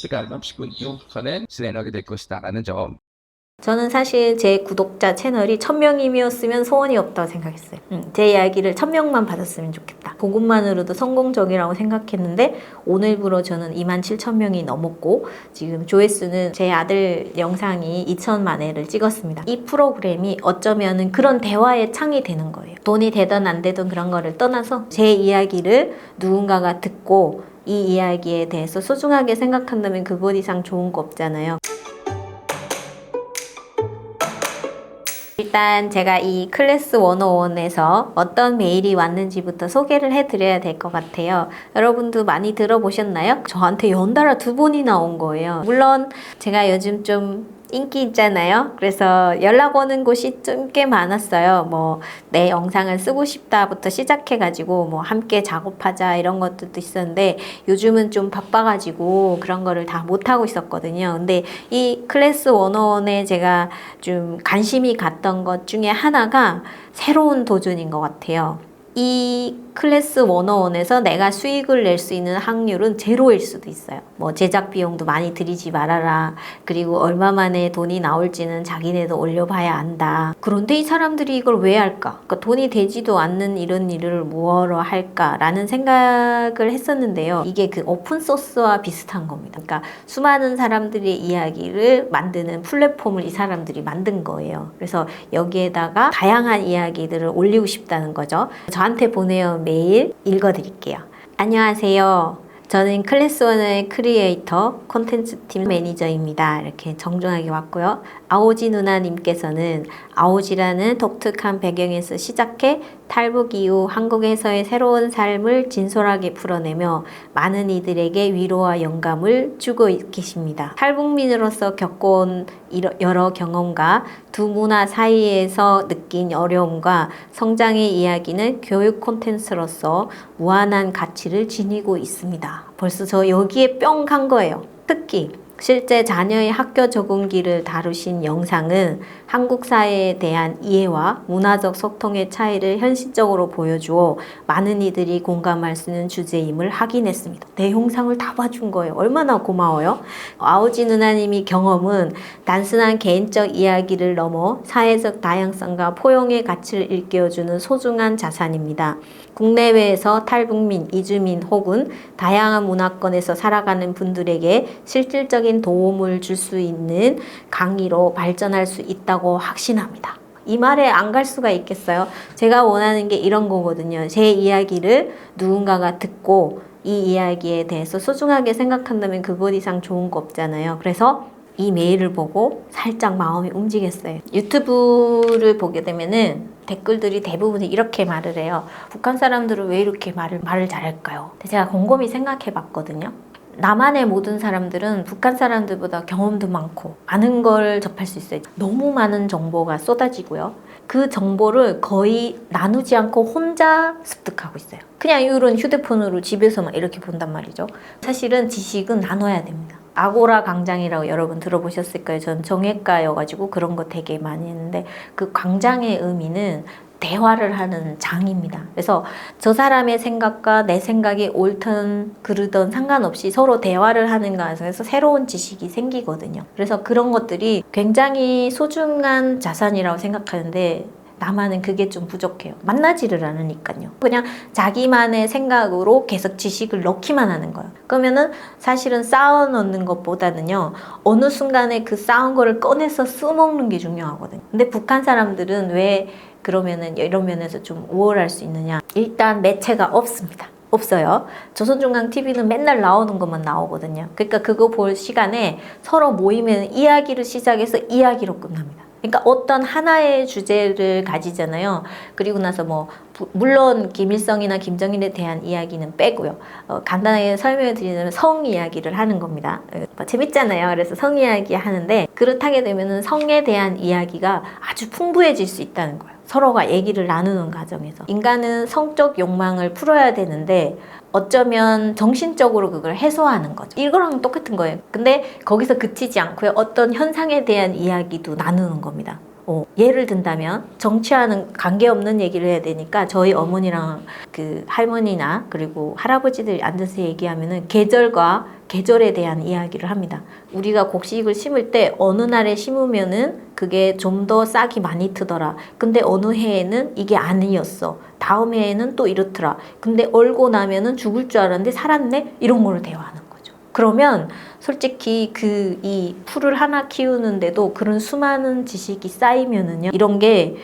시간 넘치고 이후부터는 진행하게 될 것이다라는 점. 저는 사실 제 구독자 채널이 1000명이었으면 소원이 없다고 생각했어요. 제 이야기를 1000명만 받았으면 좋겠다. 그것만으로도 성공적이라고 생각했는데 오늘부로 저는 27,000명이 넘었고 지금 조회수는 제 아들 영상이 2천만 회를 찍었습니다. 이 프로그램이 어쩌면은 그런 대화의 창이 되는 거예요. 돈이 되든 안 되든 그런 거를 떠나서 제 이야기를 누군가가 듣고 이 이야기에 대해서 소중하게 생각한다면 그것 이상 좋은 거 없잖아요. 일단 제가 이 클래스 101에서 어떤 메일이 왔는지부터 소개를 해드려야 될 것 같아요. 여러분도 많이 들어보셨나요? 저한테 연달아 2번이나 온 거예요. 물론 제가 요즘 좀 인기 있잖아요. 그래서 연락 오는 곳이 좀 꽤 많았어요. 뭐 내 영상을 쓰고 싶다부터 시작해가지고 뭐 함께 작업하자 이런 것들도 있었는데 요즘은 좀 바빠가지고 그런 거를 다 못하고 있었거든요. 근데 이 클래스 101에 제가 좀 관심이 갔던 것 중에 하나가 새로운 도전인 것 같아요. 이 클래스 101에서 내가 수익을 낼 수 있는 확률은 제로일 수도 있어요. 뭐 제작 비용도 많이 들이지 말아라. 그리고 얼마 만에 돈이 나올지는 자기네도 올려봐야 안다. 그런데 이 사람들이 이걸 왜 할까? 그러니까 돈이 되지도 않는 이런 일을 뭐하러 할까라는 생각을 했었는데요. 이게 그 오픈소스와 비슷한 겁니다. 그러니까 수많은 사람들의 이야기를 만드는 플랫폼을 이 사람들이 만든 거예요. 그래서 여기에다가 다양한 이야기들을 올리고 싶다는 거죠. 저한테 보내온 메일 읽어드릴게요. 안녕하세요. 저는 클래스1의 크리에이터 콘텐츠 팀 매니저입니다. 이렇게 정중하게 왔고요. 아오지 누나님께서는 아오지라는 독특한 배경에서 시작해 탈북 이후 한국에서의 새로운 삶을 진솔하게 풀어내며 많은 이들에게 위로와 영감을 주고 계십니다. 탈북민으로서 겪어온 여러 경험과 두 문화 사이에서 느낀 어려움과 성장의 이야기는 교육 콘텐츠로서 무한한 가치를 지니고 있습니다. 벌써 저 여기에 뿅 간 거예요. 특히 실제 자녀의 학교 적응기를 다루신 영상은 한국 사회에 대한 이해와 문화적 소통의 차이를 현실적으로 보여주어 많은 이들이 공감할 수 있는 주제임을 확인했습니다. 내 영상을 다 봐준 거예요. 얼마나 고마워요. 아오지 누나님이 경험은 단순한 개인적 이야기를 넘어 사회적 다양성과 포용의 가치를 일깨워주는 소중한 자산입니다. 국내외에서 탈북민, 이주민 혹은 다양한 문화권에서 살아가는 분들에게 실질적인 도움을 줄 수 있는 강의로 발전할 수 있다고 확신합니다. 이 말에 안 갈 수가 있겠어요? 제가 원하는 게 이런 거거든요. 제 이야기를 누군가가 듣고 이 이야기에 대해서 소중하게 생각한다면 그것 이상 좋은 거 없잖아요. 그래서 이 메일을 보고 살짝 마음이 움직였어요. 유튜브를 보게 되면은 댓글들이 대부분 이렇게 말을 해요. 북한 사람들은 왜 이렇게 말을 잘할까요? 제가 곰곰이 생각해 봤거든요. 남한의 모든 사람들은 북한 사람들보다 경험도 많고 많은 걸 접할 수 있어요. 너무 많은 정보가 쏟아지고요. 그 정보를 거의 나누지 않고 혼자 습득하고 있어요. 그냥 이런 휴대폰으로 집에서만 이렇게 본단 말이죠. 사실은 지식은 나눠야 됩니다. 아고라 광장이라고 여러분 들어보셨을 거예요. 전 정외과여가지고 그런 거 되게 많이 했는데 그 광장의 의미는 대화를 하는 장입니다. 그래서 저 사람의 생각과 내 생각이 옳든 그르든 상관없이 서로 대화를 하는 과정에서 새로운 지식이 생기거든요. 그래서 그런 것들이 굉장히 소중한 자산이라고 생각하는데 나만은 그게 좀 부족해요. 만나지를 않으니까요. 그냥 자기만의 생각으로 계속 지식을 넣기만 하는 거예요. 그러면은 사실은 쌓아 놓는 것보다는요, 어느 순간에 그 쌓은 거를 꺼내서 써먹는 게 중요하거든요. 근데 북한 사람들은 왜 그러면은 이런 면에서 좀 우월할 수 있느냐? 일단 매체가 없습니다. 없어요. 조선중앙TV는 맨날 나오는 것만 나오거든요. 그러니까 그거 볼 시간에 서로 모이면 이야기를 시작해서 이야기로 끝납니다. 그러니까 어떤 하나의 주제를 가지잖아요. 그리고 나서 뭐 물론 김일성이나 김정일에 대한 이야기는 빼고요. 간단하게 설명을 드리자면 성 이야기를 하는 겁니다. 재밌잖아요. 그래서 성 이야기 하는데 그렇게 되면은 성에 대한 이야기가 아주 풍부해질 수 있다는 거예요. 서로가 얘기를 나누는 과정에서. 인간은 성적 욕망을 풀어야 되는데 어쩌면 정신적으로 그걸 해소하는 거죠. 이거랑 똑같은 거예요. 근데 거기서 그치지 않고요. 어떤 현상에 대한 이야기도 나누는 겁니다. 예를 든다면 정치와는 관계없는 얘기를 해야 되니까 저희 어머니랑 그 할머니나 그리고 할아버지들 앉아서 얘기하면은 계절에 대한 이야기를 합니다. 우리가 곡식을 심을 때 어느 날에 심으면은 그게 좀 더 싹이 많이 트더라. 근데 어느 해에는 이게 아니었어. 다음 해에는 또 이렇더라. 근데 얼고 나면은 죽을 줄 알았는데 살았네? 이런 거를 대화하는 거죠. 그러면 솔직히 이 풀을 하나 키우는데도 그런 수많은 지식이 쌓이면은요, 이런 게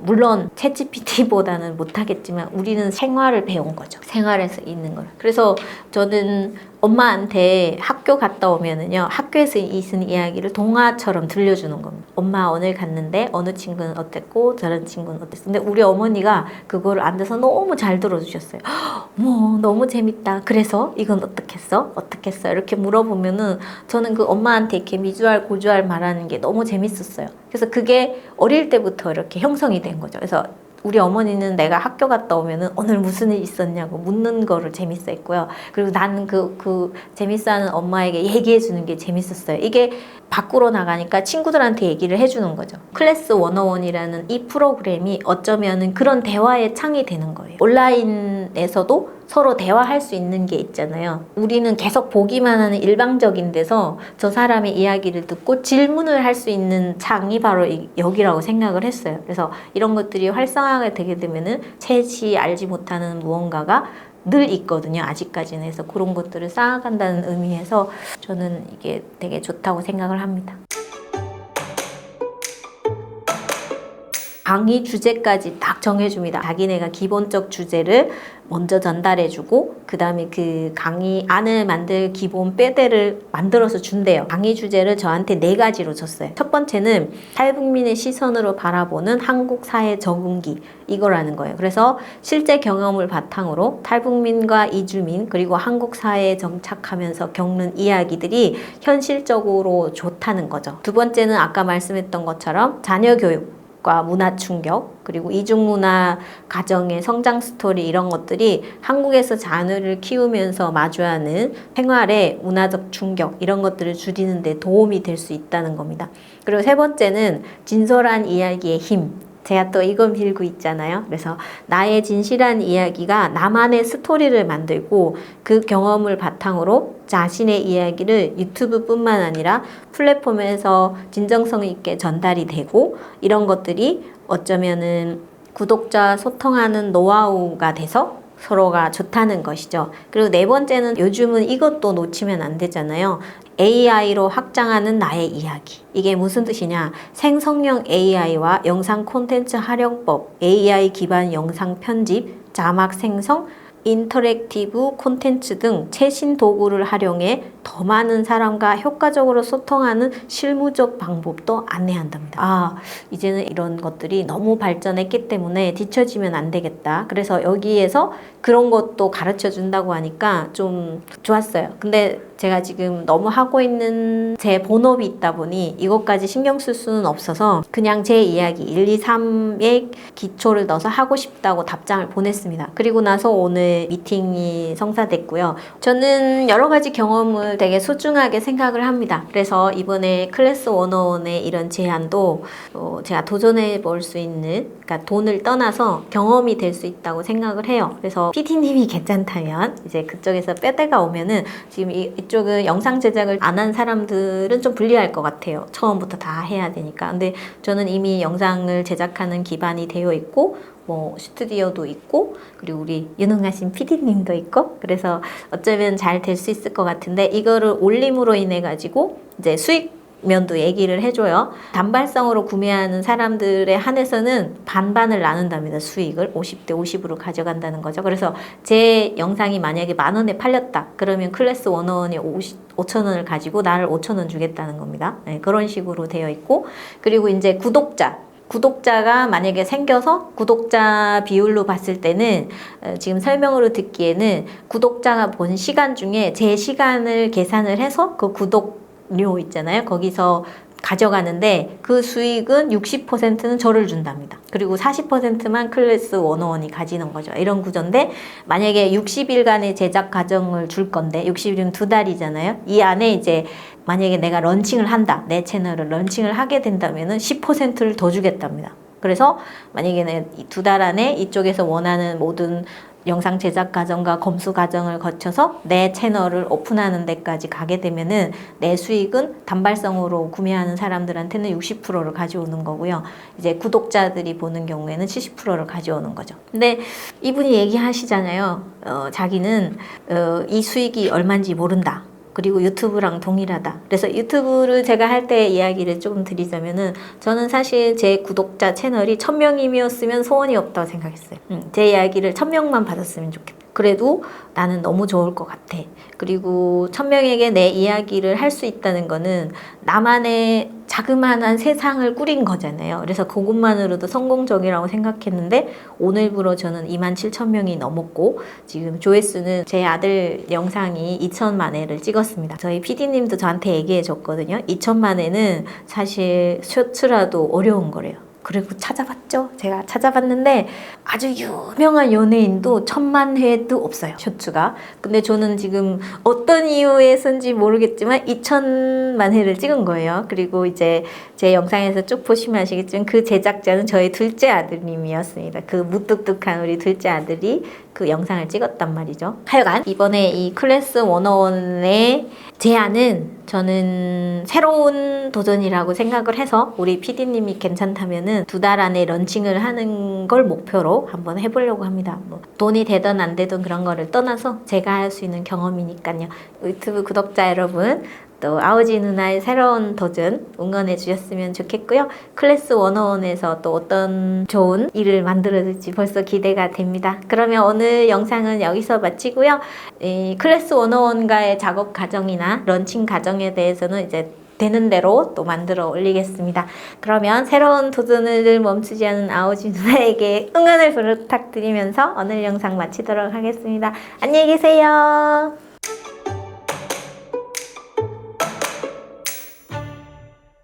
물론 챗GPT보다는 못하겠지만 우리는 생활을 배운 거죠. 생활에서 있는 걸. 그래서 저는 엄마한테 학교 갔다 오면은요, 학교에서 있은 이야기를 동화처럼 들려주는 겁니다. 엄마 오늘 갔는데 어느 친구는 어땠고 저런 친구는 어땠어. 근데 우리 어머니가 그거를 앉아서 너무 잘 들어주셨어요. 뭐 너무 재밌다. 그래서 이건 어떻게 했어? 어떻게 했어? 이렇게 물어보면은 저는 그 엄마한테 이렇게 미주알 고주알 말하는 게 너무 재밌었어요. 그래서 그게 어릴 때부터 이렇게 형성이 된 거죠. 그래서 우리 어머니는 내가 학교 갔다 오면은 오늘 무슨 일 있었냐고 묻는 거를 재밌어 했고요. 그리고 나는 그 재밌어하는 엄마에게 얘기해 주는 게 재밌었어요. 이게 밖으로 나가니까 친구들한테 얘기를 해주는 거죠. 클래스 101이라는 이 프로그램이 어쩌면은 그런 대화의 창이 되는 거예요. 온라인에서도 서로 대화할 수 있는 게 있잖아요. 우리는 계속 보기만 하는 일방적인 데서 저 사람의 이야기를 듣고 질문을 할 수 있는 창이 바로 여기라고 생각을 했어요. 그래서 이런 것들이 활성화가 되게 되면은 챗이 알지 못하는 무언가가 늘 있거든요. 아직까지는. 해서 그런 것들을 쌓아간다는 의미에서 저는 이게 되게 좋다고 생각을 합니다. 강의 주제까지 딱 정해줍니다. 자기네가 기본적 주제를 먼저 전달해주고 그 다음에 그 강의 안을 만들 기본 빼대를 만들어서 준대요. 강의 주제를 저한테 4가지로 줬어요. 첫 번째는 탈북민의 시선으로 바라보는 한국 사회 적응기, 이거라는 거예요. 그래서 실제 경험을 바탕으로 탈북민과 이주민 그리고 한국 사회에 정착하면서 겪는 이야기들이 현실적으로 좋다는 거죠. 두 번째는 아까 말씀했던 것처럼 자녀 교육 과 문화 충격, 그리고 이중문화 가정의 성장 스토리, 이런 것들이 한국에서 자녀를 키우면서 마주하는 생활의 문화적 충격, 이런 것들을 줄이는 데 도움이 될 수 있다는 겁니다. 그리고 세 번째는 진솔한 이야기의 힘. 제가 또 이거 밀고 있잖아요. 그래서 나의 진실한 이야기가 나만의 스토리를 만들고 그 경험을 바탕으로 자신의 이야기를 유튜브뿐만 아니라 플랫폼에서 진정성 있게 전달이 되고, 이런 것들이 어쩌면은 구독자 소통하는 노하우가 돼서 서로가 좋다는 것이죠. 그리고 네 번째는 요즘은 이것도 놓치면 안 되잖아요. AI로 확장하는 나의 이야기. 이게 무슨 뜻이냐? 생성형 AI와 영상 콘텐츠 활용법, AI 기반 영상 편집, 자막 생성, 인터랙티브 콘텐츠 등 최신 도구를 활용해 더 많은 사람과 효과적으로 소통하는 실무적 방법도 안내한답니다. 이제는 이런 것들이 너무 발전했기 때문에 뒤처지면 안 되겠다. 그래서 여기에서 그런 것도 가르쳐 준다고 하니까 좀 좋았어요. 근데 제가 지금 너무 하고 있는 제 본업이 있다 보니 이것까지 신경 쓸 수는 없어서 그냥 제 이야기 1, 2, 3의 기초를 넣어서 하고 싶다고 답장을 보냈습니다. 그리고 나서 오늘 미팅이 성사됐고요. 저는 여러 가지 경험을 되게 소중하게 생각을 합니다. 그래서 이번에 클래스 101의 이런 제안도 제가 도전해 볼 수 있는, 그러니까 돈을 떠나서 경험이 될 수 있다고 생각을 해요. 그래서 PD님이 괜찮다면 이제 그쪽에서 빼대가 오면은 지금 이쪽은 영상 제작을 안 한 사람들은 좀 불리할 것 같아요. 처음부터 다 해야 되니까. 근데 저는 이미 영상을 제작하는 기반이 되어 있고 뭐 스튜디오도 있고 그리고 우리 유능하신 PD님도 있고, 그래서 어쩌면 잘 될 수 있을 것 같은데, 이거를 올림으로 인해 가지고 이제 수익 면도 얘기를 해줘요. 단발성으로 구매하는 사람들에 한해서는 반반을 나눈답니다. 수익을 50대 50으로 가져간다는 거죠. 그래서 제 영상이 만약에 10,000원에 팔렸다 그러면 클래스 101이 5,000원을 가지고 나를 5,000원 주겠다는 겁니다. 네, 그런 식으로 되어 있고, 그리고 이제 구독자가 만약에 생겨서 구독자 비율로 봤을 때는 지금 설명으로 듣기에는 구독자가 본 시간 중에 제 시간을 계산을 해서 그 구독료 있잖아요. 거기서 가져가는데 그 수익은 60%는 저를 준답니다. 그리고 40%만 클래스 101이 가지는 거죠. 이런 구조인데, 만약에 60일간의 제작 과정을 줄 건데 60일은 2달이잖아요. 이 안에 이제 만약에 내가 런칭을 한다. 내 채널을 런칭을 하게 된다면은 10%를 더 주겠답니다. 그래서 만약에 2달 안에 이쪽에서 원하는 모든 영상 제작 과정과 검수 과정을 거쳐서 내 채널을 오픈하는 데까지 가게 되면은 내 수익은 단발성으로 구매하는 사람들한테는 60%를 가져오는 거고요. 이제 구독자들이 보는 경우에는 70%를 가져오는 거죠. 근데 이분이 얘기하시잖아요. 자기는 이 수익이 얼마인지 모른다. 그리고 유튜브랑 동일하다. 그래서 유튜브를 제가 할 때 이야기를 조금 드리자면은 저는 사실 제 구독자 채널이 1000명이었으면 소원이 없다고 생각했어요. 제 이야기를 1000명만 받았으면 좋겠다. 그래도 나는 너무 좋을 것 같아. 그리고 1000명에게 내 이야기를 할 수 있다는 거는 나만의 자그마한 세상을 꾸린 거잖아요. 그래서 그것만으로도 성공적이라고 생각했는데 오늘부로 저는 27,000명이 넘었고 지금 조회수는 제 아들 영상이 2천만 회를 찍었습니다. 저희 PD님도 저한테 얘기해 줬거든요. 2천만 회는 사실 쇼츠라도 어려운 거래요. 그리고 찾아봤죠. 제가 찾아봤는데 아주 유명한 연예인도 1000만 회도 없어요. 쇼츠가. 근데 저는 지금 어떤 이유에서인지 모르겠지만 2000만 회를 찍은 거예요. 그리고 이제 제 영상에서 쭉 보시면 아시겠지만 그 제작자는 저희 둘째 아드님이었습니다. 그 무뚝뚝한 우리 둘째 아들이 그 영상을 찍었단 말이죠. 하여간 이번에 이 클래스 101의 제안은 저는 새로운 도전이라고 생각을 해서 우리 PD님이 괜찮다면은 2달 안에 런칭을 하는 걸 목표로 한번 해보려고 합니다. 뭐 돈이 되든 안 되든 그런 거를 떠나서 제가 할 수 있는 경험이니까요. 유튜브 구독자 여러분 또 아오지 누나의 새로운 도전 응원해 주셨으면 좋겠고요. 클래스 101에서 또 어떤 좋은 일을 만들어질지 벌써 기대가 됩니다. 그러면 오늘 영상은 여기서 마치고요. 이 클래스 101과의 작업 과정이나 런칭 과정에 대해서는 이제 되는 대로 또 만들어 올리겠습니다. 그러면 새로운 도전을 멈추지 않은 아오지 누나에게 응원을 부탁드리면서 오늘 영상 마치도록 하겠습니다. 안녕히 계세요.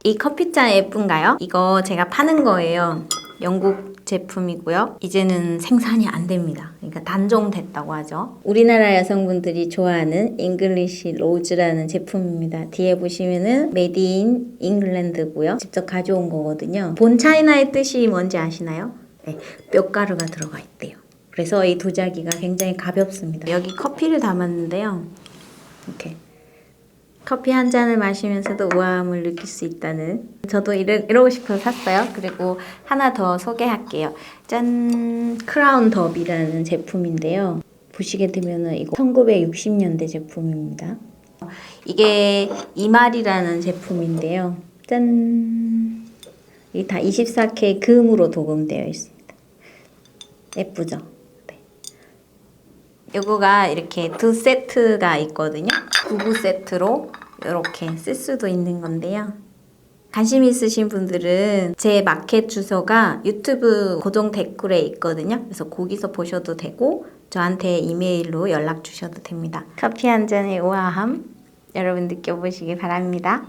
이 커피잔 예쁜가요? 이거 제가 파는 거예요. 영국 제품이고요. 이제는 생산이 안 됩니다. 그러니까 단종됐다고 하죠. 우리나라 여성분들이 좋아하는 잉글리시 로즈라는 제품입니다. 뒤에 보시면은 메이드 인 잉글랜드고요. 직접 가져온 거거든요. 본 차이나의 뜻이 뭔지 아시나요? 네, 뼈가루가 들어가 있대요. 그래서 이 도자기가 굉장히 가볍습니다. 여기 커피를 담았는데요. 이렇게 커피 한 잔을 마시면서도 우아함을 느낄 수 있다는, 저도 이러고 싶어서 샀어요. 그리고 하나 더 소개할게요. 짠! 크라운 더비라는 제품인데요. 보시게 되면은 이거 1960년대 제품입니다. 이게 이말이라는 제품인데요. 짠! 이게 다 24K 금으로 도금되어 있습니다. 예쁘죠? 네. 요거가 이렇게 두 세트가 있거든요. 부부 세트로 이렇게 쓸 수도 있는 건데요. 관심 있으신 분들은 제 마켓 주소가 유튜브 고정 댓글에 있거든요. 그래서 거기서 보셔도 되고 저한테 이메일로 연락 주셔도 됩니다. 커피 한 잔의 우아함 여러분 느껴보시기 바랍니다.